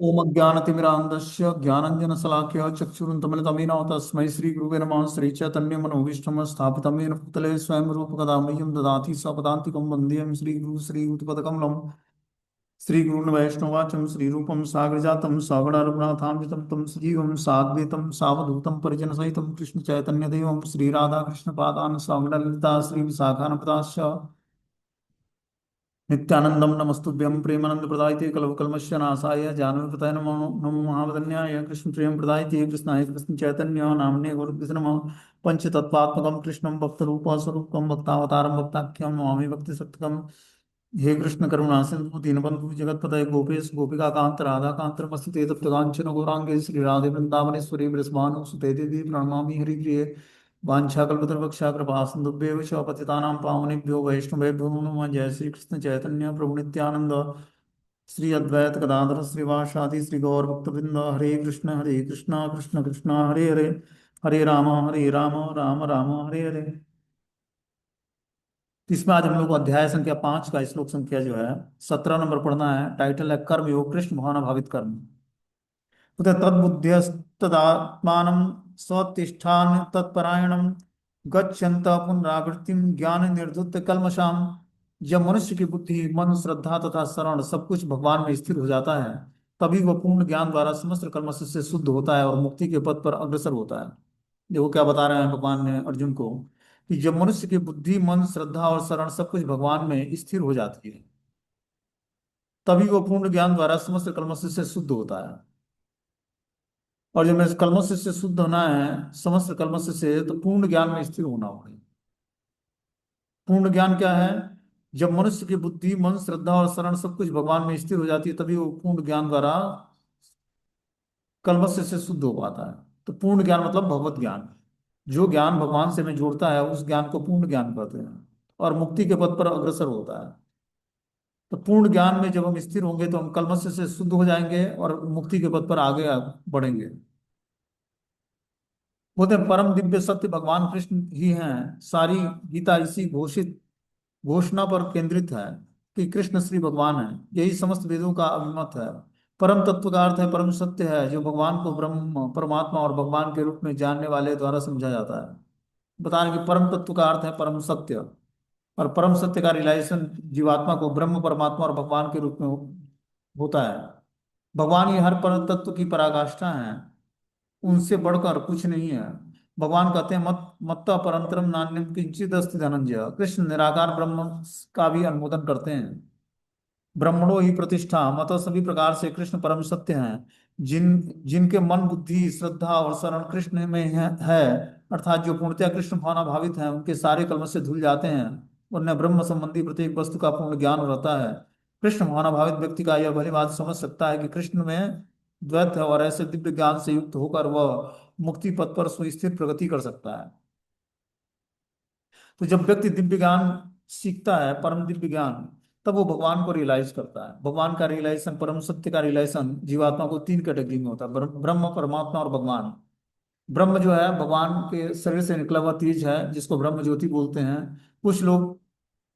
ओम अज्ञानतिमिरान्धस्य ज्ञानञ्जनशलाकया चक्षुरुन्मिलितं येन तस्मै श्रीगुरुवे नमः। श्रीचैतन्यमनोभीष्टं स्थापितं येन भूतले स्वयं रूपकदा मह्यं ददाति स्वपदान्तिकं वन्देऽहं श्रीगुरुं श्रीयुतपदकमलं। श्रीगुरून् वैष्णवाचं श्रीरूपं साग्रजातं सगुणरघुनाथान्वितं तं सजीवं साद्वैतं सावधूतं परिजनसहितं कृष्णचैतन्यदेवं श्रीराधाकृष्णपादान् सगुणललिता श्रीविशाखान्विताश्च नित्यानंदम नमस्तुभ्यं प्रेमानंद प्रदायते कलवकल्मषस्य नाशाय जानकीपतये नमो नमो महावदन्याय कृष्ण प्रेम प्रदायते कृष्णाय कृष्ण चैतन्य नामने गुरुकृष्ण नमः। पंचतत्वात्मकं कृष्णं भक्तरूप स्वरूपं भक्तावतारं भक्ताख्यं नमामि भक्ति सत्कं। हे कृष्ण करुणा सिंधु दीनबंधु जगत्पतये गोपेश गोपिका कांत राधा कांत नमस्ते तप्त कांचन गौरांगे श्री राधे वृंदावनेश्वरी वृषभानुसुते देवी प्रणमामि हरिप्रिये। वाञ्छाकल्पतरुभक्षा कृपा सिन्धुभ्येव च पतितानां पावनेभ्यो वैष्णवेभ्यो नमो नमः। जय श्री कृष्ण चैतन्य प्रभु नित्यानंद श्री अद्वैत गदाधर श्रीवासादि श्री गौर भक्तवृंद। हरे कृष्ण कृष्ण कृष्ण हरे हरे, हरे राम राम राम हरे हरे। तो इसमें आज हम लोग को अध्याय संख्या 5 का श्लोक संख्या जो है 17 नंबर पढ़ना है। टाइटल है कर्म योग कृष्ण भावना भावित कर्म। उत तद्बुद्ध्यस्तदात्मानं स्वतिष्ठान तत्परायणम गच्छन्त पुनरावृत्तिम ज्ञान निर्धुत कल्मषाम। जब मनुष्य की बुद्धि मन श्रद्धा तथा शरण सब कुछ भगवान में स्थिर हो जाता है, तभी वह पूर्ण ज्ञान द्वारा समस्त कर्म से शुद्ध होता है और मुक्ति के पथ पर अग्रसर होता है। देखो क्या बता रहे हैं भगवान ने अर्जुन को, कि जब मनुष्य की बुद्धि मन श्रद्धा और शरण सब कुछ भगवान में स्थिर हो जाती है, तभी वह पूर्ण ज्ञान द्वारा समस्त कर्म से शुद्ध होता है। और जब मैं कलमश से शुद्ध होना है समस्त कलमश से, तो पूर्ण ज्ञान में स्थिर होना होगा। पूर्ण ज्ञान क्या है? जब मनुष्य की बुद्धि मन श्रद्धा और शरण सब कुछ भगवान में स्थिर हो जाती है, तभी वो पूर्ण ज्ञान द्वारा कलमश से शुद्ध हो पाता है। तो पूर्ण ज्ञान मतलब भगवत ज्ञान। जो ज्ञान भगवान से में जोड़ता है उस ज्ञान को पूर्ण ज्ञान कहते हैं, और मुक्ति के पथ पर अग्रसर होता है। तो पूर्ण ज्ञान में जब हम स्थिर होंगे तो हम कलमश से शुद्ध हो जाएंगे और मुक्ति के पथ पर आगे बढ़ेंगे। बोलते हैं परम दिव्य सत्य भगवान कृष्ण ही हैं। सारी गीता इसी घोषित घोषणा पर केंद्रित है कि कृष्ण श्री भगवान है। यही समस्त वेदों का अभिमत है। परम तत्व का अर्थ है परम सत्य है, जो भगवान को ब्रह्म परमात्मा और भगवान के रूप में जानने वाले द्वारा समझा जाता है। बता रहे हैं कि परम तत्व का अर्थ है परम सत्य, और परम सत्य का रिलाइजेशन जीवात्मा को ब्रह्म परमात्मा और भगवान के रूप में होता है। भगवान ही हर परम तत्व की पराकाष्ठा है, उनसे बढ़कर कुछ नहीं है। भगवान कहते हैं मत मत्ता परंतरम नान्यम किंचित अस्ति धनंजय। कृष्ण निराकार ब्रह्म का भी अनुमोदन करते हैं। ब्रह्मणो ही प्रतिष्ठा मत, सभी प्रकार से कृष्ण परम सत्य हैं। जिनके मन बुद्धि श्रद्धा और शरण कृष्ण में है, अर्थात जो पूर्णतया कृष्ण भावना भावित हैं, उनके सारे कलम से धुल जाते हैं। उन्हें ब्रह्म संबंधी प्रत्येक वस्तु का पूर्ण ज्ञान रहता है। कृष्ण भावना भावित व्यक्ति का यह भली बात समझ सकता है कि कृष्ण में द्वैत है, और ऐसे दिव्य ज्ञान से युक्त होकर वह मुक्ति पथ पर सुस्थिर प्रगति कर सकता है। तो जब व्यक्ति दिव्य ज्ञान सीखता है, परम दिव्य ज्ञान, तब वो भगवान को रियलाइज करता है। भगवान का रियलाइजेशन, परम सत्य का रियलाइजेशन जीवात्मा को 3 कैटेगरी में होता है, ब्रह्म परमात्मा और भगवान। ब्रह्म जो है भगवान के शरीर से निकला हुआ तेज है, जिसको ब्रह्म ज्योति बोलते हैं। कुछ लोग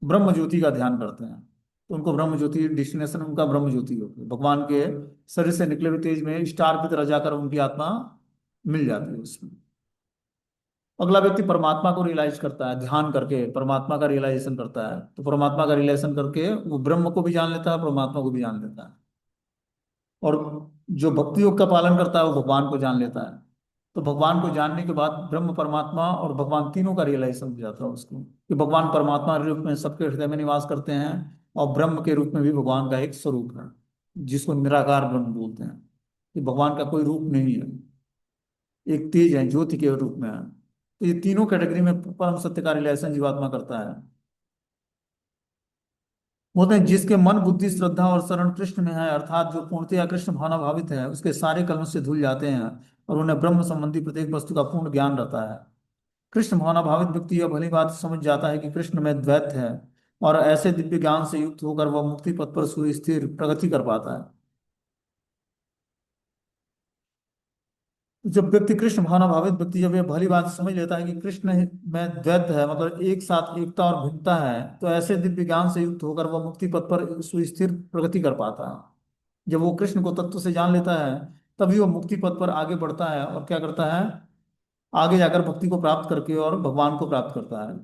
ब्रह्म ज्योति का ध्यान करते हैं, तो उनको ब्रह्म ज्योति डेस्टिनेशन उनका ब्रह्म ज्योति होती है। भगवान के शरीर से निकले हुए तेज में स्टार की तरह जाकर उनकी आत्मा मिल जाती है उसमें। अगला व्यक्ति परमात्मा को रियलाइज करता है, ध्यान करके परमात्मा का रियलाइजेशन करता है। तो परमात्मा का रियलाइजेशन करके वो ब्रह्म को भी जान लेता है, परमात्मा को भी जान लेता है। और जो भक्ति योग का पालन करता है वो भगवान को जान लेता है। तो भगवान को जानने के बाद ब्रह्म परमात्मा और भगवान तीनों का रियलाइजेशन हो जाता है उसको, कि भगवान परमात्मा के रूप में सबके हृदय में निवास करते हैं, और ब्रह्म के रूप में भी भगवान का एक स्वरूप है, जिसको निराकार ब्रह्म बोलते हैं। कि भगवान का कोई रूप नहीं है, एक तेज है, ज्योति के रूप में है। तो ये तीनों कैटेगरी में परम सत्य का रिलेशन जीवात्मा करता है। बोलते हैं जिसके मन बुद्धि श्रद्धा और शरण कृष्ण में है, अर्थात जो पूर्णतया कृष्ण भावना भावित है, उसके सारे कलम से धुल जाते हैं, और उन्हें ब्रह्म संबंधी प्रत्येक वस्तु का पूर्ण ज्ञान रहता है। कृष्ण भावना भावित व्यक्ति यह भली बात समझ जाता है कि कृष्ण में द्वैत है, और ऐसे दिव्य ज्ञान से युक्त होकर वह मुक्ति पथ पर सुस्थिर प्रगति कर पाता है। जब व्यक्ति कृष्ण भावना भावित व्यक्ति जब यह भली बात समझ लेता है कि कृष्ण में द्वैत है, मतलब एक साथ एकता और भिन्नता है, तो ऐसे दिव्य ज्ञान से युक्त होकर वह मुक्ति पथ पर सुस्थिर प्रगति कर पाता है। जब वो कृष्ण को तत्व से जान लेता है, तभी वो मुक्ति पथ पर आगे बढ़ता है और क्या करता है, आगे जाकर भक्ति को प्राप्त करके और भगवान को प्राप्त करता है।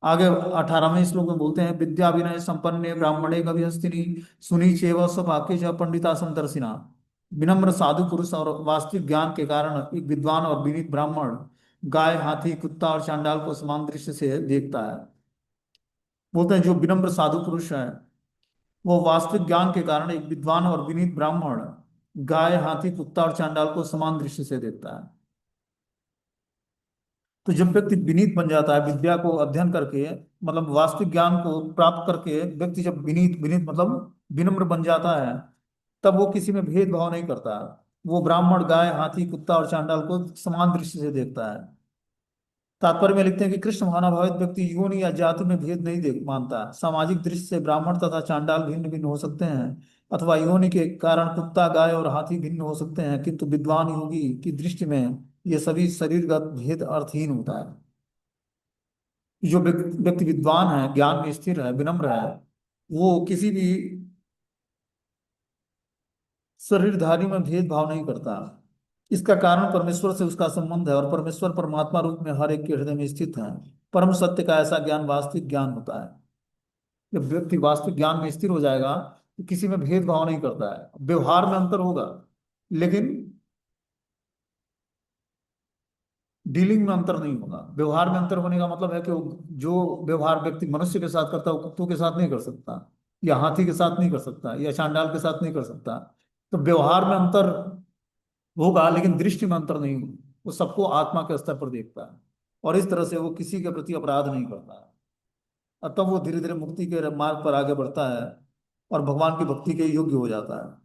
आगे 18वें श्लोक में बोलते हैं, विद्या विनय संपन्ने ब्राह्मणे गविहस्तिनि सुनी चैव स्वपाके च पंडिता समदर्शिना। विनम्र साधु पुरुष और वास्तविक ज्ञान के कारण एक विद्वान और विनीत ब्राह्मण गाय, हाथी, कुत्ता और चांडाल को समान दृष्टि से देखता है। बोलते हैं जो विनम्र साधु पुरुष है, वो वास्तविक ज्ञान के कारण एक विद्वान और विनीत ब्राह्मण गाय, हाथी, कुत्ता और चांडाल को समान दृष्टि से देखता है। तो जब व्यक्ति विनीत बन जाता है, विद्या को अध्ययन करके, मतलब वास्तविक ज्ञान को प्राप्त करके, व्यक्ति जब विनीत विनीत मतलब विनम्र बन जाता है, तब वो किसी में भेदभाव नहीं करता। वो ब्राह्मण, गाय, हाथी, कुत्ता और चांडाल को समान दृष्टि से देखता है। तात्पर्य में लिखते हैं कि कृष्ण भावनाभावित व्यक्ति योनि या जाति में भेद नहीं देख मानता। सामाजिक दृष्टि से ब्राह्मण तथा चांडाल भिन्न भिन्न हो सकते हैं, अथवा योनि के कारण कुत्ता, गाय और हाथी भिन्न हो सकते हैं, किंतु विद्वान योगी की दृष्टि में ये सभी शरीरगत भेद अर्थहीन होता है। जो व्यक्ति विद्वान है, ज्ञान में स्थिर है, विनम्र है, वो किसी भी शरीरधारी में भेदभाव नहीं करता। इसका कारण परमेश्वर से उसका संबंध है, और परमेश्वर परमात्मा रूप में हर एक के हृदय में स्थित है। परम सत्य का ऐसा ज्ञान वास्तविक ज्ञान होता है। जब व्यक्ति वास्तविक ज्ञान में स्थिर हो जाएगा, तो किसी में भेदभाव नहीं करता है। व्यवहार में अंतर होगा, लेकिन डीलिंग में अंतर नहीं होगा। व्यवहार में अंतर होने का मतलब है कि जो व्यवहार व्यक्ति मनुष्य के साथ करता है, वो कुत्तों के साथ नहीं कर सकता, या हाथी के साथ नहीं कर सकता, या चांडाल के साथ नहीं कर सकता। तो व्यवहार में अंतर होगा, लेकिन दृष्टि में अंतर नहीं होगा। वो सबको आत्मा के स्तर पर देखता है, और इस तरह से वो किसी के प्रति अपराध नहीं करता है। और तब वो धीरे धीरे मुक्ति के मार्ग पर आगे बढ़ता है और भगवान की भक्ति के योग्य हो जाता है।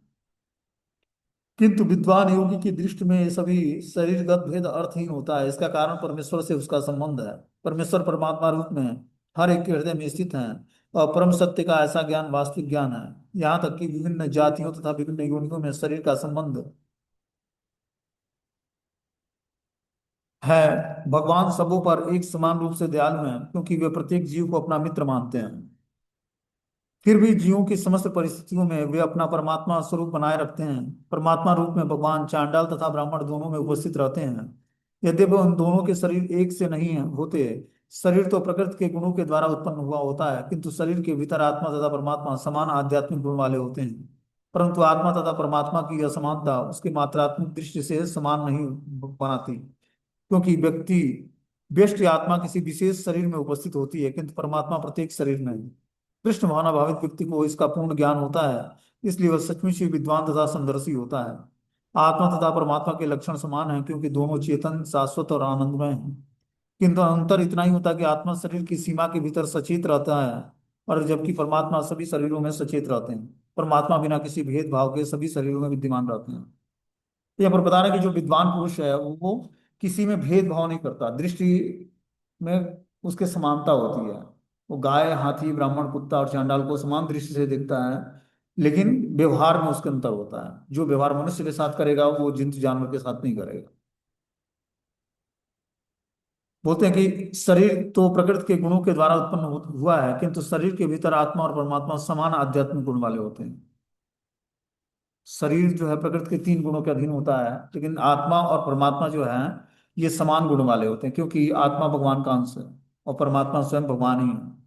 किंतु विद्वान योगी की दृष्टि में ये सभी शरीरगत भेद अर्थहीन होता है। इसका कारण परमेश्वर से उसका संबंध है। परमेश्वर परमात्मा रूप में हर एक के हृदय में स्थित है, और परम सत्य का ऐसा ज्ञान वास्तविक ज्ञान है। यहाँ तक कि विभिन्न जातियों तथा विभिन्न योनियों में शरीर का संबंध है। भगवान सबों पर एक समान रूप से दयालु हैं, क्योंकि वे प्रत्येक जीव को अपना मित्र मानते हैं। फिर भी जीवों की समस्त परिस्थितियों में वे अपना परमात्मा स्वरूप बनाए रखते हैं। परमात्मा रूप में भगवान चांडाल तथा ब्राह्मण दोनों में उपस्थित रहते हैं। यद्यपि उन दोनों के शरीर एक से नहीं होते। शरीर तो प्रकृति के गुणों के द्वारा उत्पन्न हुआ होता है, किंतु शरीर के भीतर आत्मा तथा परमात्मा समान आध्यात्मिक गुण वाले होते हैं। परंतु आत्मा तथा परमात्मा की असमानता उसकी मात्रात्मक दृष्टि से समान नहीं बनाती, क्योंकि व्यष्टि आत्मा किसी विशेष शरीर में उपस्थित होती है, किंतु परमात्मा प्रत्येक शरीर में है। कृष्ण भावना भावित व्यक्ति को इसका पूर्ण ज्ञान होता है, इसलिए वह सचमुच ही विद्वान तथा समदर्शी होता है। आत्मा तथा परमात्मा के लक्षण समान हैं, क्योंकि दोनों चेतन, शाश्वत और आनंदमय हैं। किंतु अंतर इतना ही होता है कि आत्मा शरीर की सीमा के भीतर सचेत रहता है, और जबकि परमात्मा सभी शरीरों में सचेत रहते हैं। परमात्मा बिना किसी भेदभाव के सभी शरीरों में विद्यमान रहते हैं। यहाँ पर बता रहे हैं कि जो विद्वान पुरुष है, वो किसी में भेदभाव नहीं करता। दृष्टि में उसके समानता होती है। वो गाय, हाथी, ब्राह्मण, कुत्ता और चांडाल को समान दृष्टि से देखता है, लेकिन व्यवहार में उसके अंतर होता है। जो व्यवहार मनुष्य के साथ करेगा, वो जंतु जानवर के साथ नहीं करेगा। बोलते हैं कि शरीर तो प्रकृति के गुणों के द्वारा उत्पन्न हुआ है, किंतु शरीर के भीतर आत्मा और परमात्मा समान आध्यात्मिक गुण वाले होते हैं। शरीर जो है प्रकृति के 3 गुणों के अधीन होता है, लेकिन आत्मा और परमात्मा जो है, ये समान गुण वाले होते हैं, क्योंकि आत्मा भगवान का अंश है और परमात्मा स्वयं भगवान ही है।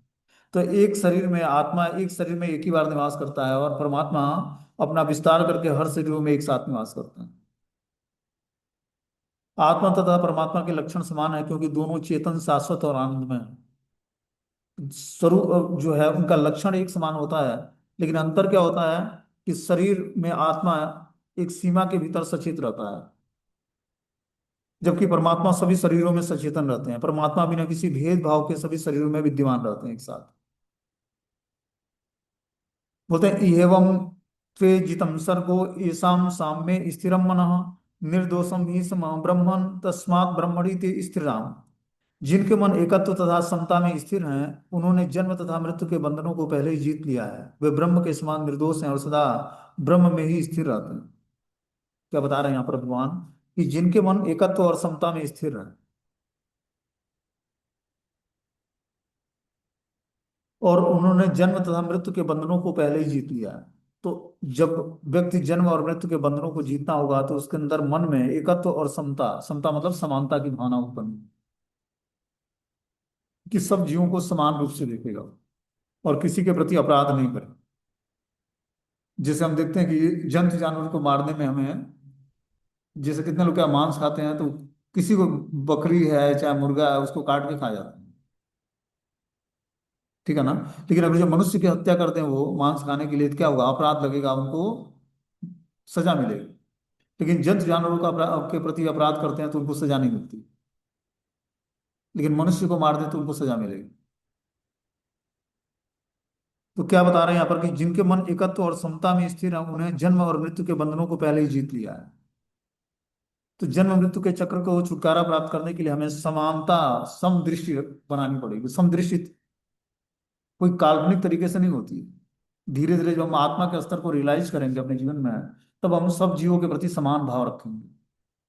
तो एक शरीर में आत्मा एक शरीर में एक ही बार निवास करता है, और परमात्मा अपना विस्तार करके हर शरीरों में एक साथ निवास करता है। आत्मा तथा परमात्मा के लक्षण समान है, क्योंकि दोनों चेतन, शाश्वत और आनंदमय हैं। स्वरूप जो है उनका लक्षण एक समान होता है, लेकिन अंतर क्या होता है कि शरीर में आत्मा एक सीमा के भीतर सचेत रहता है, जबकि परमात्मा सभी शरीरों में सचेतन रहते हैं। परमात्मा बिना किसी भेदभाव के सभी शरीरों में विद्यमान रहते हैं एक साथ। बोलते हैं एवं त्वे जितम सर्गो येषाम साम्ये स्थिरम मनः निर्दोषम ही सम ब्रह्मन् तस्मात् ब्रह्मणि ते स्थिराम। जिनके मन एकत्व तथा समता में स्थिर हैं, उन्होंने जन्म तथा मृत्यु के बंधनों को पहले ही जीत लिया है। वे ब्रह्म के समान निर्दोष हैं और सदा ब्रह्म में ही स्थिर रहते हैं। क्या बता रहे हैं यहाँ पर भगवान, कि जिनके मन एकत्व और समता में स्थिर है, और उन्होंने जन्म तथा मृत्यु के बंधनों को पहले ही जीत लिया है। तो जब व्यक्ति जन्म और मृत्यु के बंधनों को जीतना होगा तो उसके अंदर मन में एकत्व और समता, समता मतलब समानता की भावना उत्पन्न, कि सब जीवों को समान रूप से देखेगा और किसी के प्रति अपराध नहीं करेगा। जैसे हम देखते हैं कि जंतु जानवर को मारने में हमें, जैसे कितने लोग क्या मांस खाते हैं, तो किसी को बकरी है चाहे मुर्गा है उसको काट के खा जाते हैं, ठीक है ना। लेकिन अगर जो मनुष्य की हत्या करते हैं वो मांस खाने के लिए, तो क्या होगा, अपराध लगेगा, उनको सजा मिलेगी। लेकिन जंतु जानवरों का के प्रति अपराध करते हैं तो उनको सजा नहीं मिलती, लेकिन मनुष्य को मार दे तो उनको सजा मिलेगी। तो क्या बता रहे हैं यहाँ पर, कि जिनके मन एकत्व और समता में स्थिर है उन्हें जन्म और मृत्यु के बंधनों को पहले ही जीत लिया है। तो जन्म मृत्यु के चक्र को छुटकारा प्राप्त करने के लिए हमें समानता, समदृष्टि बनानी पड़ेगी। समदृष्टि कोई काल्पनिक तरीके से नहीं होती। धीरे धीरे जब हम आत्मा के स्तर को रियलाइज करेंगे अपने जीवन में, तब हम सब जीवों के प्रति समान भाव रखेंगे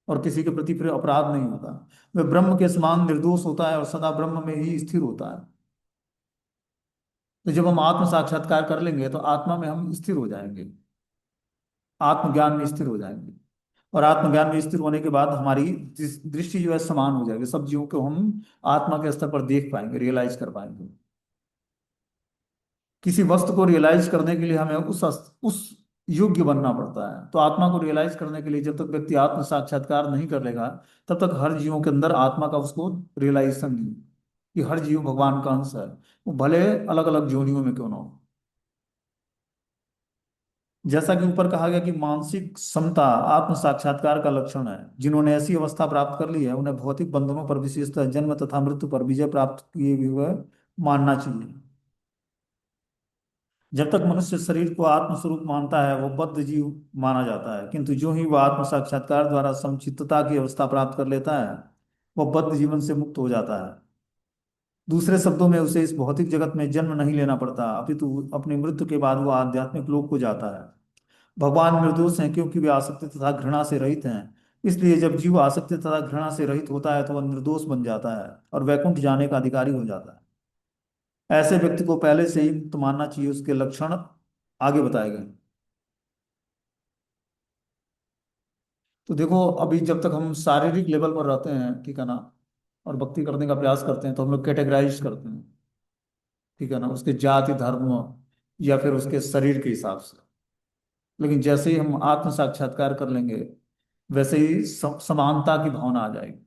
और किसी के प्रति फिर अपराध नहीं होता। वह ब्रह्म के समान निर्दोष होता है और सदा ब्रह्म में ही स्थिर होता है। तो जब हम आत्म साक्षात्कार कर लेंगे तो आत्मा में हम स्थिर हो जाएंगे, आत्मज्ञान में स्थिर हो जाएंगे। और आत्मज्ञान में स्थिर होने के बाद हमारी दृष्टि जो है समान हो जाएगी, सब जीवों को हम आत्मा के स्तर पर देख पाएंगे, रियलाइज कर पाएंगे। किसी वस्तु को रियलाइज करने के लिए हमें उस योग्य बनना पड़ता है। तो आत्मा को रियलाइज करने के लिए जब तक व्यक्ति आत्म साक्षात्कार नहीं कर लेगा, तब तक हर जीवों के अंदर आत्मा का उसको रियलाइजेशन नहीं, कि हर जीव भगवान का अंश है, वो भले अलग अलग जोनियों में क्यों ना हो। जैसा कि ऊपर कहा गया कि मानसिक समता आत्म साक्षात्कार का लक्षण है। जिन्होंने ऐसी अवस्था प्राप्त कर ली है उन्हें भौतिक बंधनों पर, विशेषतः जन्म तथा मृत्यु पर विजय प्राप्त किए हुए मानना चाहिए। जब तक मनुष्य शरीर को आत्मस्वरूप मानता है वो बद्ध जीव माना जाता है, किंतु जो ही वह आत्म साक्षात्कार द्वारा समचित्तता की अवस्था प्राप्त कर लेता है, वह बद्ध जीवन से मुक्त हो जाता है। दूसरे शब्दों में उसे इस भौतिक जगत में जन्म नहीं लेना पड़ता, अपितु अपनी मृत्यु के बाद वह आध्यात्मिक लोक को जाता है। भगवान निर्दोष हैं क्योंकि वे आसक्ति तथा घृणा से रहित हैं। इसलिए जब जीव आसक्ति तथा घृणा से रहित होता है तो वह निर्दोष बन जाता है और वैकुंठ जाने का अधिकारी हो जाता है। ऐसे व्यक्ति को पहले से ही मुक्त मानना चाहिए। उसके लक्षण आगे बताए गए। तो देखो, अभी जब तक हम शारीरिक लेवल पर रहते हैं, ठीक है ना, और भक्ति करने का प्रयास करते हैं तो हम लोग कैटेगराइज करते हैं, ठीक है ना, उसके जाति धर्म या फिर उसके शरीर के हिसाब से। लेकिन जैसे ही हम आत्म साक्षात्कार कर लेंगे, वैसे ही समानता की भावना आ जाएगी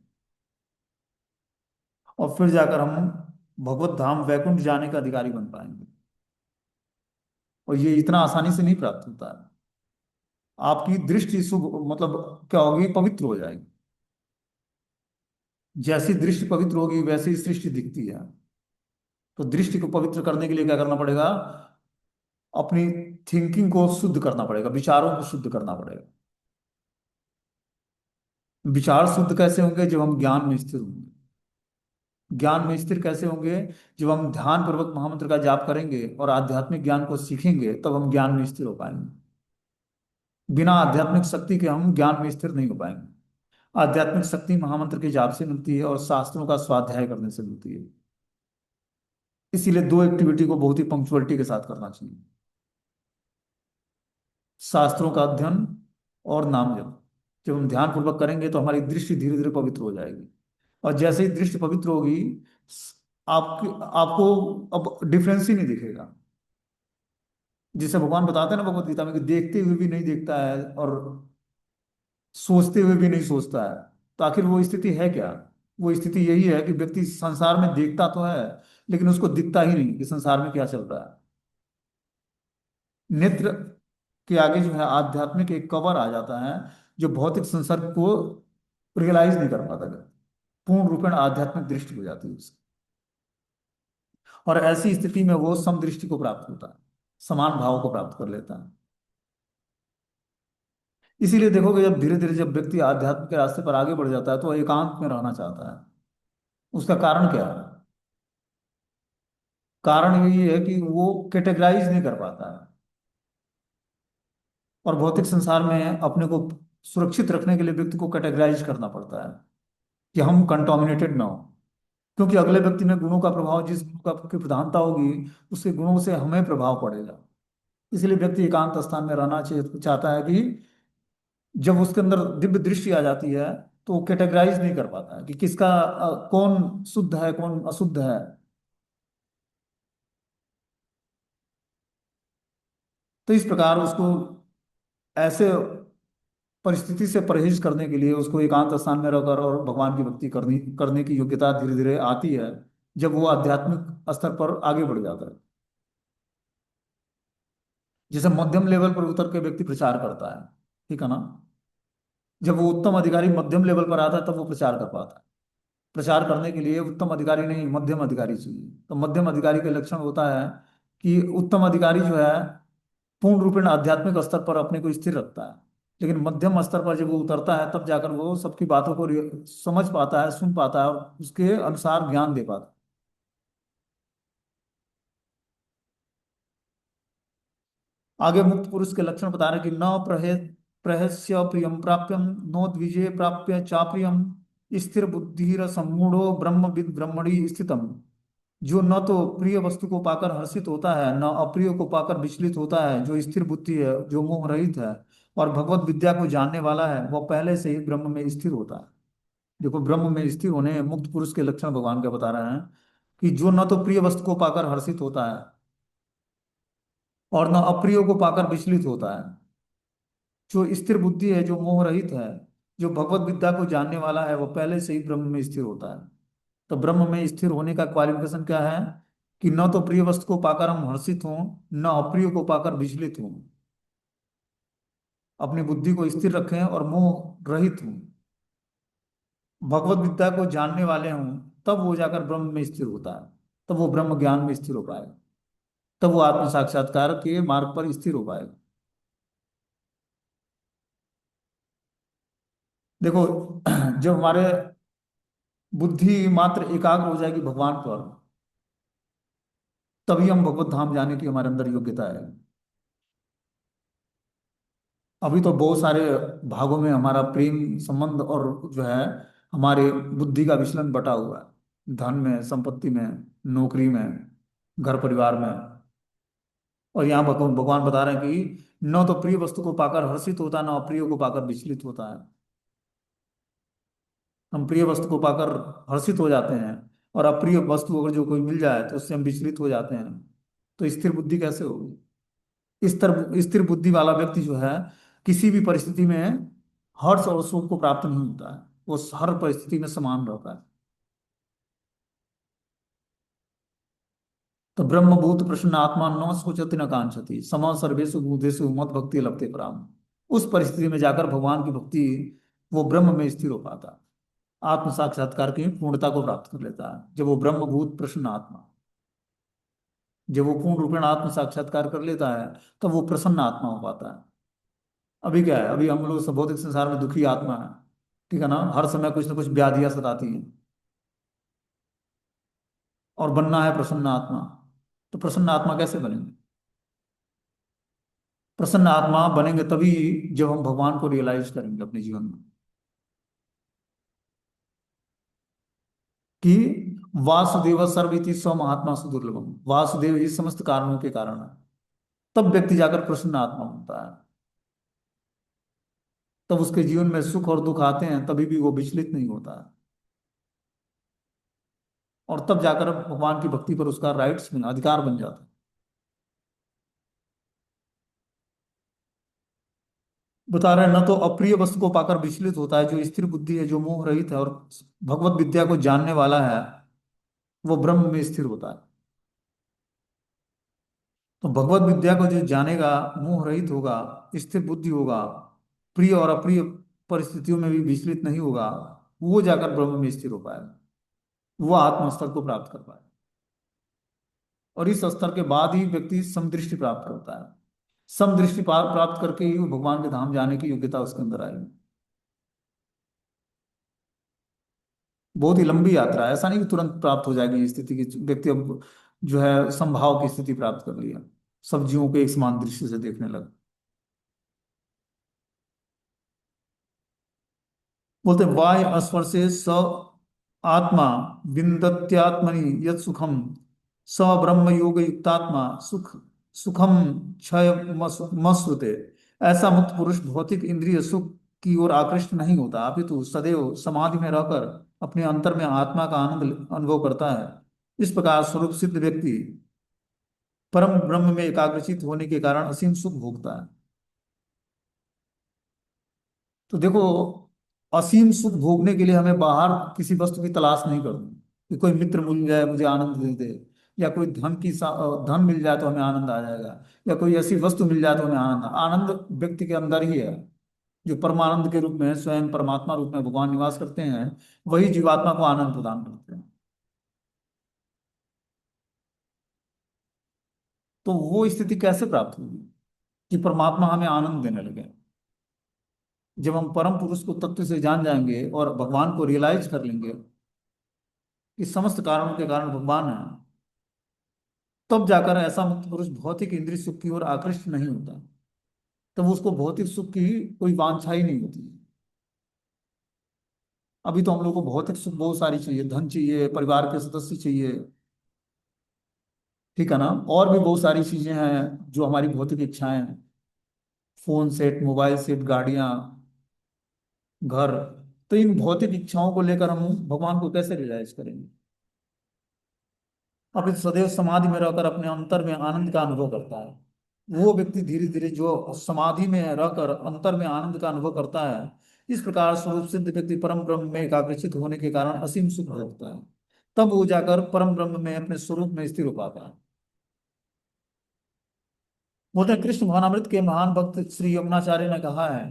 और फिर जाकर हम भगवत धाम वैकुंठ जाने का अधिकारी बन पाएंगे। और ये इतना आसानी से नहीं प्राप्त होता है। आपकी दृष्टि शुभ, मतलब क्या होगी, पवित्र हो जाएगी। जैसी दृष्टि पवित्र होगी वैसी ही सृष्टि दिखती है। तो दृष्टि को पवित्र करने के लिए क्या करना पड़ेगा, अपनी थिंकिंग को शुद्ध करना पड़ेगा, विचारों को शुद्ध करना पड़ेगा। विचार शुद्ध कैसे होंगे, जब हम ज्ञान में स्थिर होंगे। ज्ञान में स्थिर कैसे होंगे, जब हम ध्यान पूर्वक महामंत्र का जाप करेंगे और आध्यात्मिक ज्ञान को सीखेंगे, तब हम ज्ञान में स्थिर हो पाएंगे। बिना आध्यात्मिक शक्ति के हम ज्ञान में स्थिर नहीं हो पाएंगे। आध्यात्मिक शक्ति महामंत्र के जाप से मिलती है और शास्त्रों का स्वाध्याय करने से मिलती है। इसीलिए दो एक्टिविटी को बहुत ही पंक्चुअलिटी के साथ करना चाहिए, शास्त्रों का अध्ययन और नाम जप। जब हम ध्यान पूर्वक करेंगे तो हमारी दृष्टि धीरे धीरे पवित्र हो जाएगी। और जैसे ही दृष्टि पवित्र होगी, आपकी आपको अब डिफरेंस ही नहीं दिखेगा। जिसे भगवान बताते हैं ना भगवत गीता में, कि देखते हुए भी नहीं देखता है और सोचते हुए भी नहीं सोचता है। तो आखिर वो स्थिति है क्या? वो स्थिति यही है कि व्यक्ति संसार में देखता तो है, लेकिन उसको दिखता ही नहीं कि संसार में क्या चल रहा है। नेत्र के आगे जो है आध्यात्मिक एक कवर आ जाता है, जो भौतिक संसार को रियलाइज नहीं कर पाता। पूर्ण रूपेण आध्यात्मिक दृष्टि हो जाती है उसकी। और ऐसी स्थिति में वो समदृष्टि को प्राप्त होता है, समान भाव को प्राप्त कर लेता है। इसीलिए देखोगे, जब धीरे धीरे जब व्यक्ति आध्यात्म के रास्ते पर आगे बढ़ जाता है तो वह एकांत में रहना चाहता है। उसका कारण क्या है? कारण यही है कि वो कैटेगराइज नहीं कर पाता है। और भौतिक संसार में अपने को सुरक्षित रखने के लिए व्यक्ति को कैटेगराइज करना पड़ता है, कि हम कंटोमिनेटेड ना हो। क्योंकि अगले व्यक्ति में गुणों का प्रभाव, जिस गुण का की प्रधानता होगी, उसके गुणों से हमें प्रभाव पड़ेगा। इसलिए व्यक्ति एकांत स्थान में रहना चाहिए, चाहता है कि जब उसके अंदर दिव्य दृष्टि आ जाती है तो वो कैटेगराइज नहीं कर पाता है कि किसका कौन शुद्ध है कौन अशुद्ध है। तो इस प्रकार उसको ऐसे परिस्थिति से परहेज करने के लिए उसको एकांत स्थान में रहकर और भगवान की भक्ति करनी करने की योग्यता धीरे धीरे आती है जब वो आध्यात्मिक स्तर पर आगे बढ़ जाता है। जैसे मध्यम लेवल पर उतर के व्यक्ति प्रचार करता है, ठीक है ना। जब वो उत्तम अधिकारी मध्यम लेवल पर आता है तब वो प्रचार कर पाता है। प्रचार करने के लिए उत्तम अधिकारी नहीं, मध्यम अधिकारी चाहिए। तो मध्यम अधिकारी के लक्षण होता है कि उत्तम अधिकारी जो है पूर्ण रूपेण आध्यात्मिक स्तर पर अपने को स्थिर रखता है, लेकिन मध्यम स्तर पर जब वो उतरता है तब जाकर वो सबकी बातों को समझ पाता है, सुन पाता है और उसके अनुसार ज्ञान दे पाता है। आगे मुक्त पुरुष के लक्षण बता रहे हैं कि न प्रहस्य प्रियम प्राप्यम नो द्विजय प्राप्य चाप्रियम स्थिर बुद्धि सम्मूढ़ो ब्रह्मविद ब्रह्मणि स्थितम। जो न तो प्रिय वस्तु को पाकर हर्षित होता है न अप्रिय को पाकर विचलित होता है, जो स्थिर बुद्धि है, जो मोह रहित है और भगवत विद्या को जानने वाला है, वह पहले से ही ब्रह्म में स्थिर होता है। देखो, ब्रह्म में स्थिर होने मुक्त पुरुष के लक्षण भगवान का बता रहे हैं कि जो न तो प्रिय वस्तु को पाकर हर्षित होता है और न अप्रिय को पाकर विचलित होता है, जो स्थिर बुद्धि है, जो मोह रहित है, जो भगवत विद्या को जानने वाला है, वह पहले से ही ब्रह्म में स्थिर होता है। तो ब्रह्म में स्थिर होने का क्वालिफिकेशन क्या है कि न तो प्रिय वस्तु को पाकर हम हर्षित हों न अप्रिय को पाकर विचलित हों, अपनी बुद्धि को स्थिर रखें और मोह रहित हों, भगवत विद्या को जानने वाले हों, तब वो जाकर ब्रह्म में स्थिर होता है। तब वो ब्रह्म ज्ञान में स्थिर हो पाएगा, तब वो आत्म साक्षात्कार के मार्ग पर स्थिर हो पाएगा। देखो, जब हमारे बुद्धि मात्र एकाग्र हो जाएगी भगवान पर, तभी हम भगवत धाम जाने की हमारे अंदर योग्यता है। अभी तो बहुत सारे भागों में हमारा प्रेम संबंध और जो है हमारे बुद्धि का विचलन बटा हुआ है, धन में, संपत्ति में, नौकरी में, घर परिवार में। और यहाँ भगवान बता रहे हैं कि न तो प्रिय वस्तु को पाकर हर्षित होता न अप्रिय को पाकर विचलित होता है। हम प्रिय वस्तु को पाकर हर्षित हो जाते हैं और अप्रिय वस्तु अगर जो कोई मिल जाए तो उससे हम विचलित हो जाते हैं। तो स्थिर बुद्धि कैसे होगी? स्थिर बुद्धि वाला व्यक्ति जो है किसी भी परिस्थिति में हर्ष और सुख को प्राप्त नहीं होता है, वो हर परिस्थिति में समान रहता है। तो ब्रह्मभूत प्रसन्न आत्मा न सोचति न कांक्षति सम सर्वेषु भूतेषु मत भक्ति लभते पराम। उस परिस्थिति में जाकर भगवान की भक्ति, वो ब्रह्म में स्थिर हो पाता है, आत्म साक्षात्कार की पूर्णता को प्राप्त कर लेता है। जब वो ब्रह्मभूत प्रसन्न आत्मा, जब वो पूर्ण रूपेण आत्म साक्षात्कार कर लेता है, तब वो प्रसन्न आत्मा हो पाता है। अभी क्या है, अभी हम लोग सब भौतिक संसार में दुखी आत्मा है, ठीक है ना। हर समय कुछ ना कुछ व्याधियां सताती हैं और बनना है प्रसन्न आत्मा। तो प्रसन्न आत्मा कैसे बनेंगे? प्रसन्न आत्मा बनेंगे तभी जब हम भगवान को रियलाइज करेंगे अपने जीवन में कि वासुदेव सर्वइति स्व महात्मा सुदुर्लभम, वासुदेव ही समस्त कारणों के कारण है। तब व्यक्ति जाकर प्रसन्न आत्मा बनता है। तब उसके जीवन में सुख और दुख आते हैं, तभी भी वो विचलित नहीं होता है। और तब जाकर भगवान की भक्ति पर उसका राइट्स में अधिकार बन जाता है। बता रहे हैं, न तो अप्रिय वस्तु को पाकर विचलित होता है, जो स्थिर बुद्धि है, जो मोह रहित है और भगवत विद्या को जानने वाला है, वो ब्रह्म में स्थिर होता है। तो भगवत विद्या को जो जानेगा, मोह रहित होगा, स्थिर बुद्धि होगा, प्रिय और अप्रिय परिस्थितियों में भी विचलित नहीं होगा, वो जाकर ब्रह्म में स्थिर हो पाएगा, वो आत्म स्तर को प्राप्त कर पाएगा। और इस स्तर के बाद ही व्यक्ति समदृष्टि प्राप्त करता है। समदृष्टि प्राप्त करके ही वो भगवान के धाम जाने की योग्यता उसके अंदर आएगी। बहुत ही लंबी यात्रा है, ऐसा नहीं कि तुरंत प्राप्त हो जाएगी ये स्थिति की। व्यक्ति अब जो है समभाव की स्थिति प्राप्त कर लिया, सब जीवों को एक समान दृष्टि से देखने लगा। बोलते बाह्य स्पर्शे स आत्मा विन्दत्यात्मनि यत् सुखम स ब्रह्म योग युक्तात्मा सुख सुखम क्षय मश्नुते। ऐसा मुक्त पुरुष भौतिक इंद्रिय सुख की ओर आकृष्ट नहीं होता, अपितु सदैव समाधि में रहकर अपने अंतर में आत्मा का आनंद अनुभव करता है। इस प्रकार स्वरूप सिद्ध व्यक्ति परम ब्रह्म में एकाग्रचित होने के कारण असीम सुख भोगता है। तो देखो, असीम सुख भोगने के लिए हमें बाहर किसी वस्तु की तलाश नहीं करनी कि कोई मित्र मिल जाए मुझे आनंद दे दे, या कोई धन मिल जाए तो हमें आनंद आ जाएगा, या कोई ऐसी वस्तु मिल जाए तो हमें आनंद। आनंद व्यक्ति के अंदर ही है। जो परमानंद के रूप में स्वयं परमात्मा रूप में भगवान निवास करते हैं, वही जीवात्मा को आनंद प्रदान करते हैं। तो वो स्थिति कैसे प्राप्त होगी कि परमात्मा हमें आनंद देने लगे? जब हम परम पुरुष को तत्व से जान जाएंगे और भगवान को रियलाइज कर लेंगे कि समस्त कारणों के कारण भगवान है, तब जाकर ऐसा मुक्त पुरुष भौतिक इंद्रिय सुख की ओर आकृष्ट नहीं होता। तब उसको भौतिक सुख की कोई वांछा ही नहीं होती। अभी तो हम लोग को भौतिक सुख बहुत सारी चाहिए, धन चाहिए, परिवार के सदस्य चाहिए, ठीक है ना, और भी बहुत सारी चीजें हैं जो हमारी भौतिक इच्छाएं हैं। फोन सेट, मोबाइल सेट, गाड़ियां, घर। तो इन भौतिक इच्छाओं को लेकर हम भगवान को कैसे रियलाइज करेंगे? अब इस सदैव समाधि में रहकर अपने अंतर में आनंद का अनुभव करता है। वो व्यक्ति धीरे धीरे जो समाधि में रहकर अंतर में आनंद का अनुभव करता है, इस प्रकार स्वरूप सिद्ध व्यक्ति परम ब्रह्म में एकाग्रचित होने के कारण असीम सुख भोगता है। तब वो जाकर परम ब्रह्म में अपने स्वरूप में स्थिर हो पाता है। बोलते हैं कृष्ण भावनामृत के महान भक्त श्री यमुनाचार्य ने कहा है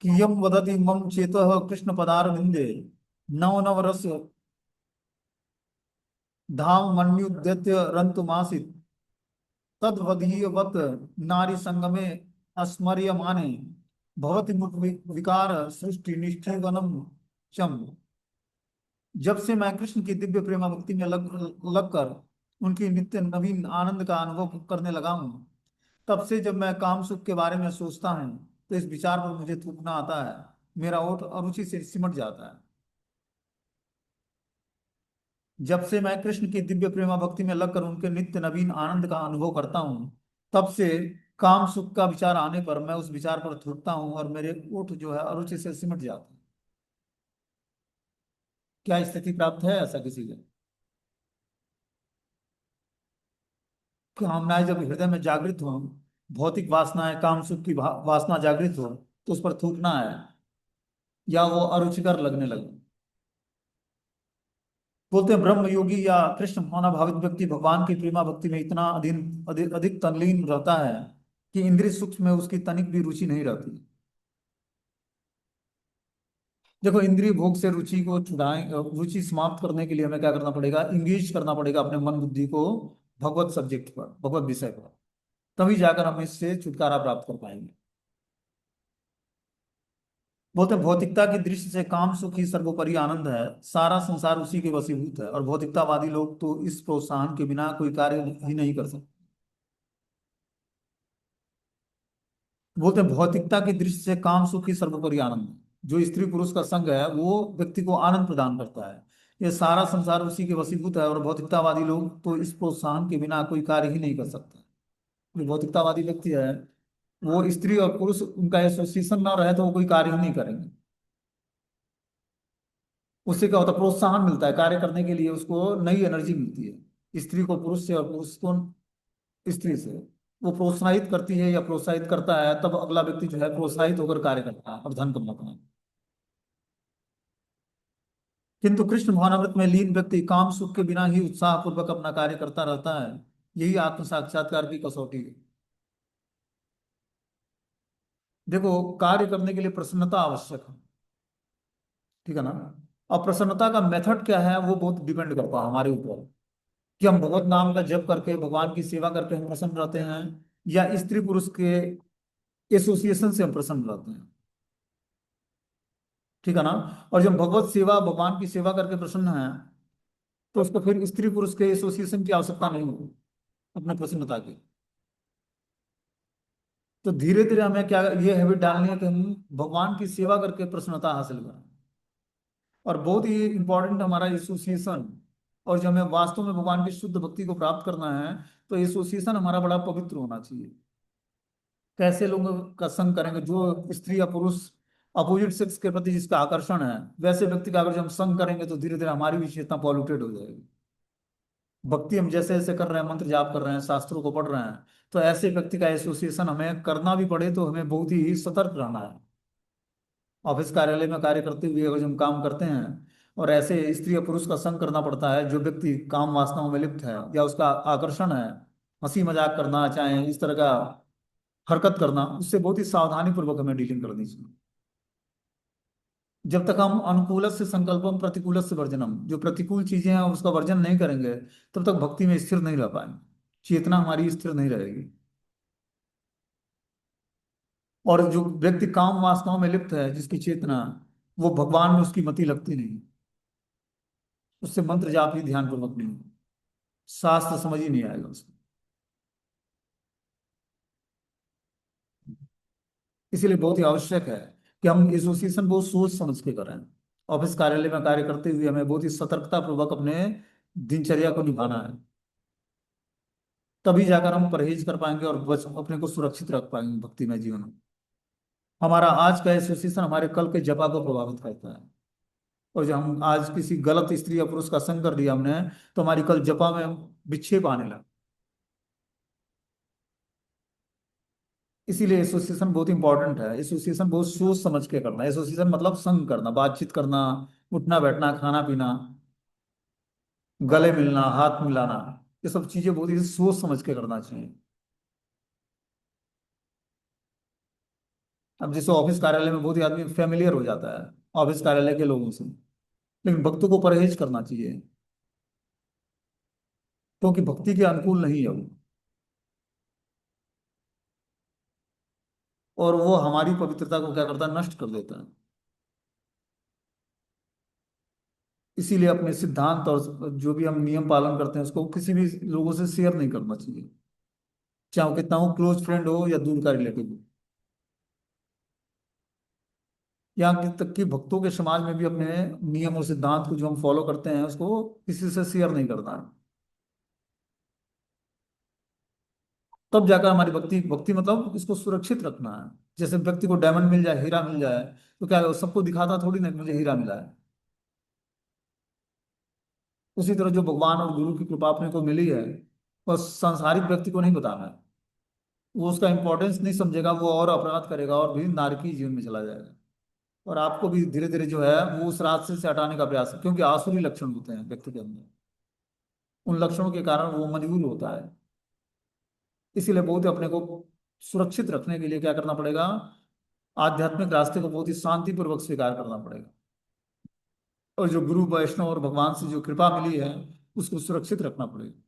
कि यम वदति मम चेतः कृष्ण पदार विंदे नव नव रस धाम मन्युद्यत्य रंतुमासित तद्वदीयवत नारी संगमे अस्मर्यमाने भवति मुख विकार सृष्टि निष्ठीवनम चम। जब से मैं कृष्ण की दिव्य प्रेमा भक्ति में लग कर उनकी नित्य नवीन आनंद का अनुभव करने लगा हूँ, तब से जब मैं काम सुख के बारे में सोचता हूँ तो इस विचार पर मुझे थूकना आता है, मेरा ओठ अरुचि से सिमट जाता है। जब से मैं कृष्ण की दिव्य प्रेमा भक्ति में लगकर उनके नित्य नवीन आनंद का अनुभव करता हूँ, तब से काम सुख का विचार आने पर मैं उस विचार पर थूकता हूँ और मेरे ओठ जो है अरुचि से सिमट जाते हैं। क्या स्थिति प्राप्त है ऐसा किसी को? कामनाएं जब हृदय में जागृत हो, भौतिक वासनाएं, काम सुख की वासना जागृत हो, तो उस पर थूकना है या वो अरुचिकर लगने लगे। बोलते हैं ब्रह्म योगी या कृष्ण भावना भावित व्यक्ति भगवान की प्रेमा भक्ति में इतना अधिक तल्लीन रहता है कि इंद्रिय सुख में उसकी तनिक भी रुचि नहीं रहती। देखो, इंद्रिय भोग से रुचि को छुड़ाएं, रुचि समाप्त करने के लिए हमें क्या करना पड़ेगा? इंगेज करना पड़ेगा अपने मन बुद्धि को भगवत सब्जेक्ट पर, भगवत विषय पर। तभी जाकर हम इससे छुटकारा प्राप्त कर पाएंगे। बोलते हैं भौतिकता की दृष्टि से काम सुख ही सर्वोपरि आनंद है, सारा संसार उसी के वशीभूत है, और भौतिकतावादी लोग तो इस प्रोत्साहन के बिना कोई कार्य ही नहीं कर सकते। बोलते हैं भौतिकता की दृष्टि से काम सुख ही सर्वोपरि आनंद है। जो स्त्री पुरुष का संग है वो व्यक्ति को आनंद प्रदान करता है। ये सारा संसार उसी के वशीभूत है, और भौतिकतावादी लोग तो इस प्रोत्साहन के बिना कोई कार्य ही नहीं कर सकते। जो भौतिकतावादी व्यक्ति है, वो स्त्री और पुरुष उनका एसोसिएशन ना रहे तो वो कोई कार्य ही नहीं करेंगे। उससे क्या होता है? प्रोत्साहन मिलता है कार्य करने के लिए, उसको नई एनर्जी मिलती है। स्त्री को पुरुष से और पुरुष को स्त्री से वो प्रोत्साहित करती है या प्रोत्साहित करता है, तब अगला व्यक्ति जो है प्रोत्साहित होकर कार्य करता है और धन कमाता है। किंतु कृष्ण भावनामृत में लीन व्यक्ति काम सुख के बिना ही उत्साह पूर्वक अपना कार्य करता रहता है। यही आत्म साक्षात्कार की कसौटी है। देखो, कार्य करने के लिए प्रसन्नता आवश्यक है, ठीक है ना। अब प्रसन्नता का मेथड क्या है वो बहुत डिपेंड करता है हमारे ऊपर, कि हम भगवत नाम का जप करके भगवान की सेवा करके हम प्रसन्न रहते हैं, या स्त्री पुरुष के एसोसिएशन से हम प्रसन्न रहते हैं, ठीक है ना। और जब भगवत सेवा, भगवान की सेवा करके प्रसन्न है, तो उसको फिर स्त्री पुरुष के एसोसिएशन की आवश्यकता नहीं होगी अपने प्रसन्नता की। तो धीरे धीरे हमें क्या ये हैबिट डालनी है कि हम भगवान की सेवा करके प्रसन्नता हासिल करें। और बहुत ही इंपॉर्टेंट हमारा एसोसिएशन। और जब हमें वास्तव में भगवान की शुद्ध भक्ति को प्राप्त करना है तो एसोसिएशन हमारा बड़ा पवित्र होना चाहिए। कैसे लोगों का संग करेंगे? जो स्त्री या पुरुष अपोजिट सेक्स के प्रति जिसका आकर्षण है, वैसे व्यक्ति का अगर जब हम संग करेंगे तो धीरे धीरे हमारी भी चेतना पॉल्यूटेड हो जाएगी। भक्ति हम जैसे जैसे कर रहे हैं, मंत्र जाप कर रहे हैं, शास्त्रों को पढ़ रहे हैं, तो ऐसे व्यक्ति का एसोसिएशन हमें करना भी पड़े तो हमें बहुत ही सतर्क रहना है। ऑफिस कार्यालय में कार्य करते हुए अगर हम काम करते हैं और ऐसे स्त्री या पुरुष का संग करना पड़ता है, जो व्यक्ति काम वासनाओं में लिप्त है या उसका आकर्षण है हंसी मजाक करना, चाहे इस तरह का हरकत करना, उससे बहुत ही सावधानी पूर्वक हमें डीलिंग करनी चाहिए। जब तक हम अनुकूल से संकल्पम प्रतिकूल से वर्जनम, जो प्रतिकूल चीजें हैं उसका वर्जन नहीं करेंगे, तब तक भक्ति में स्थिर नहीं रह पाएंगे, चेतना हमारी स्थिर नहीं रहेगी। और जो व्यक्ति काम वासनाओं में लिप्त है, जिसकी चेतना, वो भगवान में उसकी मति लगती नहीं, उससे मंत्र जाप ही ध्यान पूर्वक नहीं, शास्त्र समझ ही नहीं आएगा उसको। इसीलिए बहुत ही आवश्यक है कि हम एसोसिएशन बहुत सोच समझ के करें। ऑफिस कार्यालय में कार्य करते हुए हमें बहुत ही सतर्कता पूर्वक अपने दिनचर्या को निभाना है। तभी जाकर हम परहेज कर पाएंगे और बच अपने को सुरक्षित रख पाएंगे भक्तिमय जीवन में। हमारा आज का एसोसिएशन हमारे कल के जपा को प्रभावित करता है। और जब हम आज किसी गलत स्त्री या पुरुष का संग कर लिया हमने, तो हमारी कल जपा में विक्षेप आने लगा। इसीलिए एसोसिएशन बहुत इंपॉर्टेंट है। एसोसिएशन बहुत सोच समझ के करना है। एसोसिएशन मतलब संग करना, बातचीत करना, उठना बैठना, खाना पीना, गले मिलना, हाथ मिलाना, ये सब चीजें बहुत ही सोच समझ के करना चाहिए। अब जैसे ऑफिस कार्यालय में बहुत ही आदमी फेमिलियर हो जाता है ऑफिस कार्यालय के लोगों से, लेकिन भक्तों को परहेज करना चाहिए, क्योंकि भक्ति के अनुकूल नहीं है वो, और वो हमारी पवित्रता को क्या करता है, नष्ट कर देता है। इसीलिए अपने सिद्धांत और जो भी हम नियम पालन करते हैं उसको किसी भी लोगों से शेयर नहीं करना चाहिए, चाहे वो कितना हो क्लोज फ्रेंड हो या दूर का रिलेटिव हो। यहाँ तक कि भक्तों के समाज में भी अपने नियम और सिद्धांत को जो हम फॉलो करते हैं उसको किसी से शेयर नहीं करना है। तब जाकर हमारी भक्ति, भक्ति मतलब इसको सुरक्षित रखना है। जैसे व्यक्ति को डायमंड मिल जाए, हीरा मिल जाए, तो क्या है, वो सबको दिखाता थोड़ी ना कि मुझे हीरा मिला है। उसी तरह जो भगवान और गुरु की कृपा अपने को मिली है, वह सांसारिक व्यक्ति को नहीं बताना है। वो उसका इंपॉर्टेंस नहीं समझेगा, वो और अपराध करेगा और भी नारकी जीवन में चला जाएगा। और आपको भी धीरे धीरे जो है वो उस रास्ते से हटाने का प्रयास है, क्योंकि आसुरी लक्षण होते हैं व्यक्ति के अंदर। उन लक्षणों के कारण वो मजबूर होता है। इसीलिए बहुत ही अपने को सुरक्षित रखने के लिए क्या करना पड़ेगा, आध्यात्मिक रास्ते को बहुत ही शांतिपूर्वक स्वीकार करना पड़ेगा। और जो गुरु वैष्णव और भगवान से जो कृपा मिली है उसको सुरक्षित रखना पड़ेगा।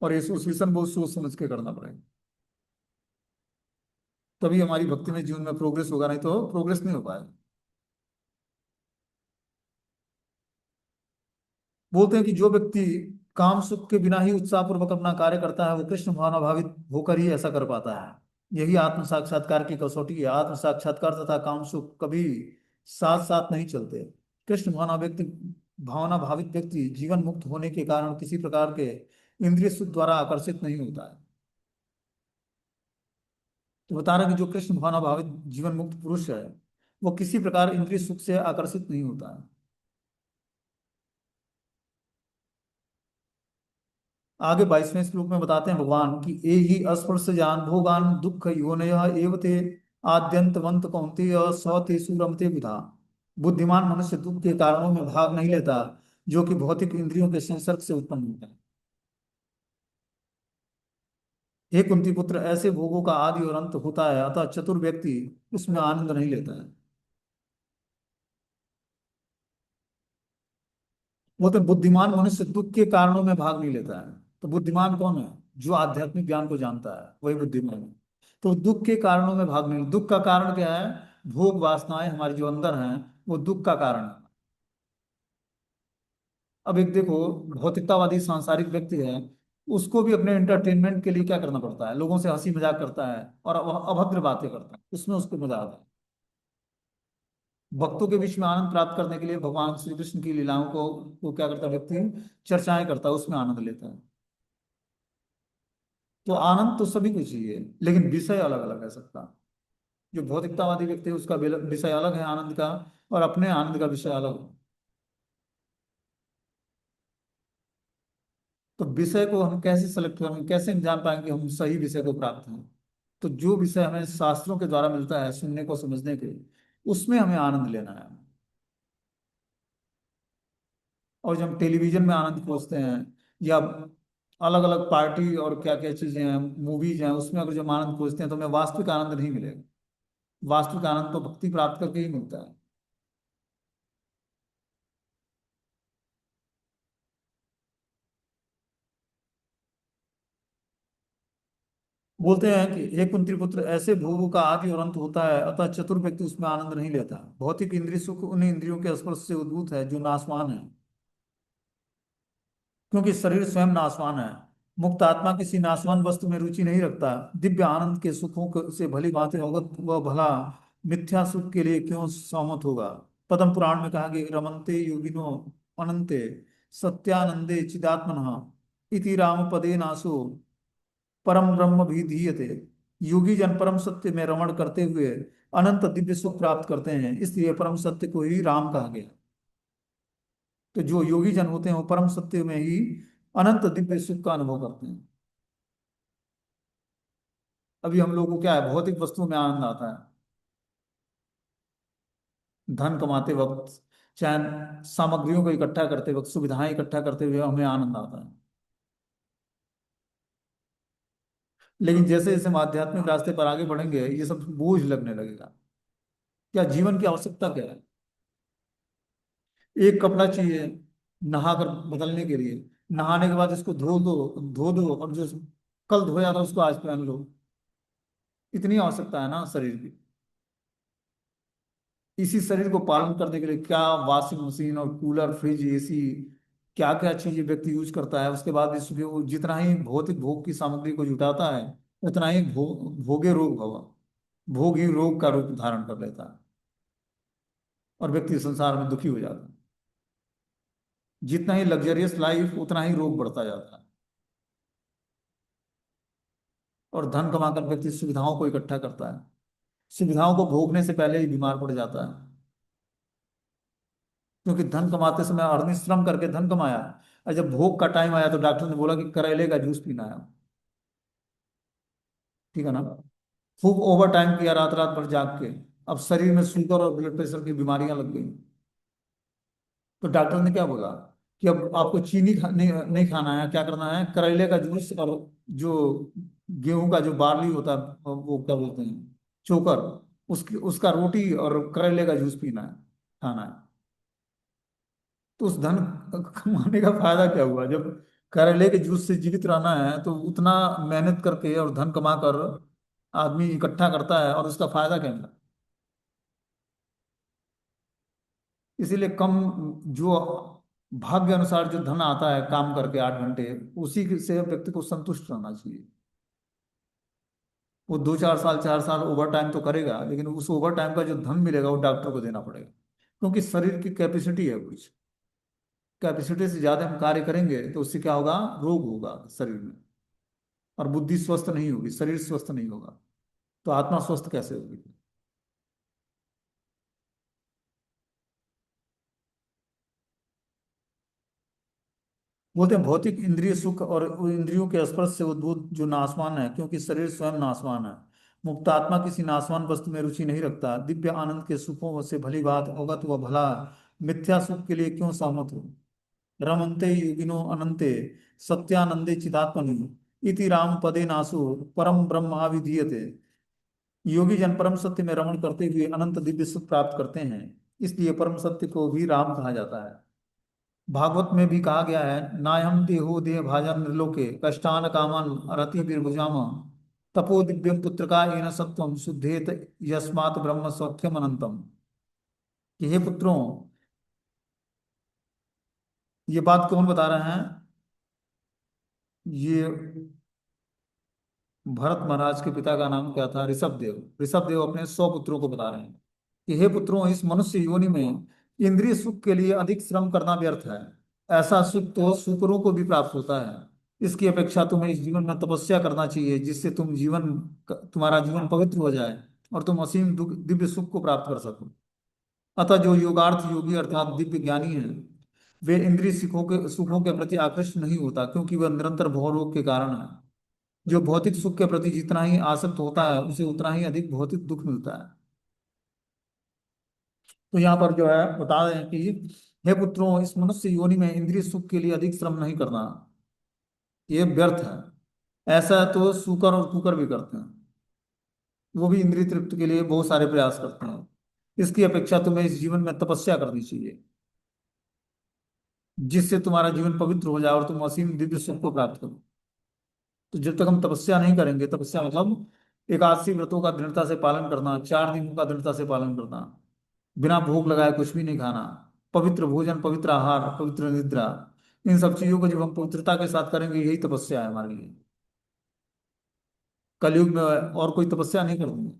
और एसोसिएशन बहुत सोच समझ के करना पड़ेगा। तभी हमारी भक्ति में जीवन में प्रोग्रेस होगा, नहीं तो प्रोग्रेस नहीं हो पाएगा। बोलते हैं कि जो व्यक्ति काम सुख के बिना ही उत्साहपूर्वक अपना कार्य करता है वो कृष्ण भावनाभावित होकर ही ऐसा कर पाता है। यही आत्म साक्षात्कार की कसौटी है। आत्म साक्षात्कार तथा काम सुख कभी साथ साथ नहीं चलते। कृष्ण भावना भावित व्यक्ति जीवन मुक्त होने के कारण किसी प्रकार के इंद्रिय सुख द्वारा आकर्षित नहीं होता है। तो बता रहा है कि जो कृष्ण भावना भावित जीवन मुक्त पुरुष है वो किसी प्रकार इंद्रिय सुख से आकर्षित नहीं होता है। आगे 22वें श्लोक में बताते हैं भगवान कि ए ही अस्पर्श जान भोगान दुख योनय एव ते आद्यंतवंत कौन्तेय स तेषु रमते बुधा। बुद्धिमान मनुष्य दुख के कारणों में भाग नहीं लेता, जो कि भौतिक इंद्रियों के संसर्ग से उत्पन्न होता है। हे कुंती पुत्र, ऐसे भोगों का आदि और अंत होता है, अतः चतुर व्यक्ति उसमें आनंद नहीं लेता है। वो तो बुद्धिमान मनुष्य दुख के कारणों में भाग नहीं लेता है। तो बुद्धिमान कौन है? जो आध्यात्मिक ज्ञान को जानता है वही बुद्धिमान है। तो दुख के कारणों में भाग नहीं, दुख का कारण क्या है? भोग वासनाएं हमारी जो अंदर हैं वो दुख का कारण है। अब एक देखो, भौतिकतावादी सांसारिक व्यक्ति है, उसको भी अपने एंटरटेनमेंट के लिए क्या करना पड़ता है, लोगों से हंसी मजाक करता है और वह अभद्र बातें करता है, उसमें उसको मजा आता है। भक्तों के बीच में आनंद प्राप्त करने के लिए भगवान श्री कृष्ण की लीलाओं को क्या करता है व्यक्ति, चर्चाएं करता है, उसमें आनंद लेता है। तो आनंद तो सभी को चाहिए, लेकिन विषय अलग अलग है सबका। जो भौतिकतावादी व्यक्ति है उसका विषय अलग है आनंद का, और अपने आनंद का विषय अलग है। तो विषय को हम कैसे सेलेक्ट करेंगे, कैसे हम जान पाएंगे हम सही विषय को प्राप्त हैं? तो जो विषय हमें शास्त्रों के द्वारा मिलता है सुनने को समझने के, उसमें हमें आनंद लेना है। और जब हम टेलीविजन में आनंद खोजते हैं, या अलग अलग पार्टी और क्या क्या चीजें हैं, मूवीज हैं, उसमें अगर जो हम आनंद खोजते हैं तो हमें वास्तविक आनंद नहीं मिलेगा। वास्तविक आनंद तो भक्ति प्राप्त करके ही मिलता है। बोलते हैं कि हे कुंती पुत्र, ऐसे भोगों का आदि और अंत होता है, अतः चतुर व्यक्ति उसमें आनंद नहीं लेता। भौतिक इंद्रिय सुख उन इंद्रियों के स्पर्श से उद्भूत है जो नाशवान है, क्योंकि शरीर स्वयं नाशवान है। मुक्त आत्मा किसी नाशवान वस्तु में रुचि नहीं रखता। दिव्य आनंद के से भली भांति अवगत वह भला मिथ्या सुख के लिए क्यों सहमत होगा। पद्म पुराण में कहा कि रमन्ते योगिनो अनंते सत्यानंदे चिदात्मनः इति राम पदे नासो परम ब्रह्म भी धीयते। योगी जन परम सत्य में रमण करते हुए अनंत दिव्य सुख प्राप्त करते हैं, इसलिए परम सत्य को ही राम कहा गया। तो जो योगी जन होते हैं वो परम सत्य में ही अनंत दिव्य सुख का अनुभव करते हैं। अभी हम लोगों को क्या है, भौतिक वस्तुओं में आनंद आता है, धन कमाते वक्त, चाहे सामग्रियों को इकट्ठा करते वक्त, सुविधाएं इकट्ठा करते हुए हमें आनंद आता है। लेकिन जैसे जैसे हम आध्यात्मिक रास्ते पर आगे बढ़ेंगे ये सब बोझ लगने लगेगा। क्या जीवन की आवश्यकता क्या है? एक कपड़ा चाहिए नहा कर बदलने के लिए, नहाने के बाद इसको धो दो और जो कल धोया था उसको आज पहन लो। इतनी आवश्यकता है ना शरीर की। इसी शरीर को पालन करने के लिए क्या वॉशिंग मशीन और कूलर फ्रिज एसी, क्या क्या चीजें व्यक्ति यूज करता है। उसके बाद इसके वो जितना ही भौतिक भोग की सामग्री को जुटाता है, उतना ही भोगे रोग भवा, भोग ही रोग का रूप धारण कर लेता है, और व्यक्ति संसार में दुखी हो जाता है। जितना ही लग्जरियस लाइफ उतना ही रोग बढ़ता जाता है। और धन कमाकर व्यक्ति सुविधाओं को इकट्ठा करता है, सुविधाओं को भोगने से पहले ही बीमार पड़ जाता है। क्योंकि धन कमाते समय आदमी श्रम करके धन कमाया, और जब भोग का टाइम आया तो डॉक्टर ने बोला कि करेले का जूस पीना है। ठीक है ना। खूब ओवर टाइम किया, रात रात भर जाग के, अब शरीर में शुगर और ब्लड प्रेशर की बीमारियां लग गई। तो डॉक्टर ने क्या बोला कि अब आपको चीनी नहीं खाना है, क्या करना है, करेले का जूस और जो गेहूं का जो बार्ली होता है वो क्या बोलते हैं, चोकर, उसकी उसका रोटी और करेले का जूस पीना है, खाना है। तो उस धन कमाने का फायदा क्या हुआ, जब करेले के जूस से जीवित रहना है तो उतना मेहनत करके और धन कमा कर आदमी इकट्ठा करता है, और उसका फायदा क्या मिला। इसीलिए कम, जो भाग्य अनुसार जो धन आता है काम करके 8 घंटे, उसी से व्यक्ति को संतुष्ट रहना चाहिए। वो 2 4 साल 4 साल ओवर टाइम तो करेगा, लेकिन उस ओवर टाइम का जो धन मिलेगा वो डॉक्टर को देना पड़ेगा, क्योंकि शरीर की कैपेसिटी है कुछ। कैपेसिटी से ज्यादा हम कार्य करेंगे तो उससे क्या होगा, रोग होगा शरीर में, और बुद्धि स्वस्थ नहीं होगी, शरीर स्वस्थ नहीं होगा, तो आत्मा स्वस्थ कैसे होगी। बोलते हैं भौतिक इंद्रिय सुख और उन इंद्रियों के स्पर्श से उद्भूत जो नाशवान है, क्योंकि शरीर स्वयं नाशवान है। मुक्त आत्मा किसी नाशवान वस्तु में रुचि नहीं रखता। दिव्य आनंद के सुखों से भली बात अवगत व भला मिथ्या सुख के लिए क्यों सहमत हो। रमन्ते योगिनो अनंते सत्यानंदे चिदात्मनि इति राम पदे नासु परम ब्रह्माविधीयते। योगी जन परम सत्य में रमण करते हुए अनंत दिव्य सुख प्राप्त करते हैं, इसलिए परम सत्य को भी राम कहा जाता है। भागवत में भी कहा गया है, नायम देहो देह भाजन निर्लोके कष्टान कामन रति बिर्भुजाम तपो दिव्यम पुत्र का येन सत्वम शुद्धेत यस्मात् ब्रह्म सौख्यम अनंतम। कि हे पुत्रों, ये बात कौन बता रहे हैं? ये भरत महाराज के पिता का नाम क्या था, ऋषभ देव। ऋषभ देव अपने 100 पुत्रों को बता रहे हैं। कि हे पुत्रों, इस मनुष्य योनि में इंद्रिय सुख के लिए अधिक श्रम करना व्यर्थ है। ऐसा सुख तो शूकरों को भी प्राप्त होता है। इसकी अपेक्षा तुम्हें इस जीवन में तपस्या करना चाहिए, जिससे तुम्हारा जीवन पवित्र हो जाए और तुम असीम दिव्य सुख को प्राप्त कर सको। अतः जो योगार्थ योगी अर्थात दिव्य ज्ञानी है, वे इंद्रिय सुखों के प्रति आकृष्ट नहीं होता, क्योंकि वह निरंतर भवरोग के कारण है। जो भौतिक सुख के प्रति जितना ही आसक्त होता है, उसे उतना ही अधिक भौतिक दुख मिलता है। तो यहाँ पर जो है बता रहे हैं कि हे पुत्रों, इस मनुष्य योनि में इंद्रिय सुख के लिए अधिक श्रम नहीं करना, ये व्यर्थ है। ऐसा तो सूकर और कुकर भी करते हैं। वो भी इंद्रिय तृप्ति के लिए बहुत सारे प्रयास करते हैं। इसकी अपेक्षा तुम्हें इस जीवन में तपस्या करनी चाहिए, जिससे तुम्हारा जीवन पवित्र हो जाए और तुम असीम दिव्य सुख को प्राप्त करो। तो जब तक हम तपस्या नहीं करेंगे, तपस्या मतलब एकादशी व्रतों का दृढ़ता से पालन करना, 4 दिनों का दृढ़ता से पालन करना, बिना भूख लगाए कुछ भी नहीं खाना, पवित्र भोजन, पवित्र आहार, पवित्र निद्रा, इन सब चीजों को जब हम पवित्रता के साथ करेंगे, यही तपस्या है हमारे लिए। कलयुग में और कोई तपस्या नहीं करनी है।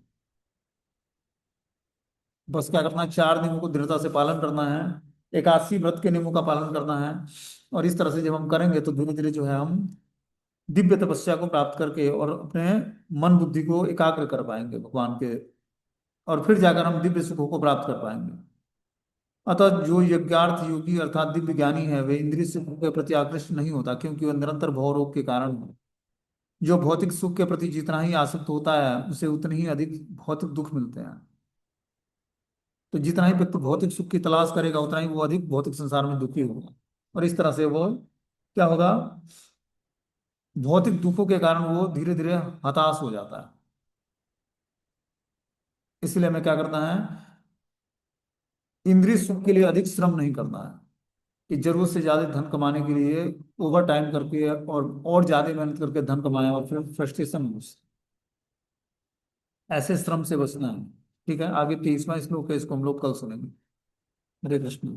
बस क्या करना है, 4 नियमों को दृढ़ता से पालन करना है, एकादशी व्रत के नियमों का पालन करना है। और इस तरह से जब हम करेंगे तो धीरे धीरे जो है हम दिव्य तपस्या को प्राप्त करके और अपने मन बुद्धि को एकाग्र कर पाएंगे भगवान के, और फिर जाकर हम दिव्य सुखों को प्राप्त कर पाएंगे। अतः जो यज्ञार्थ योगी अर्थात दिव्य ज्ञानी है, वे इंद्रिय सुखों के प्रति आकृष्ट नहीं होता, क्योंकि वह निरंतर भवरोग के कारण है। जो भौतिक सुख के प्रति जितना ही आसक्त होता है, उसे उतने ही अधिक भौतिक दुख मिलते हैं। तो जितना ही व्यक्ति भौतिक सुख की तलाश करेगा, उतना ही वो अधिक भौतिक संसार में दुखी होगा। और इस तरह से वो क्या होगा, भौतिक दुखों के कारण वो धीरे धीरे हताश हो जाता है। इसलिए हमें क्या करना है, इंद्रिय सुख के लिए अधिक श्रम नहीं करना है, कि जरूरत से ज्यादा धन कमाने के लिए ओवर टाइम करके और ज्यादा मेहनत करके धन कमाए और फिर फ्रस्ट्रेशन हो, ऐसे श्रम से बचना है। ठीक है, आगे 23वां श्लोक है, इसको हम लोग कल सुनेंगे। हरे कृष्ण।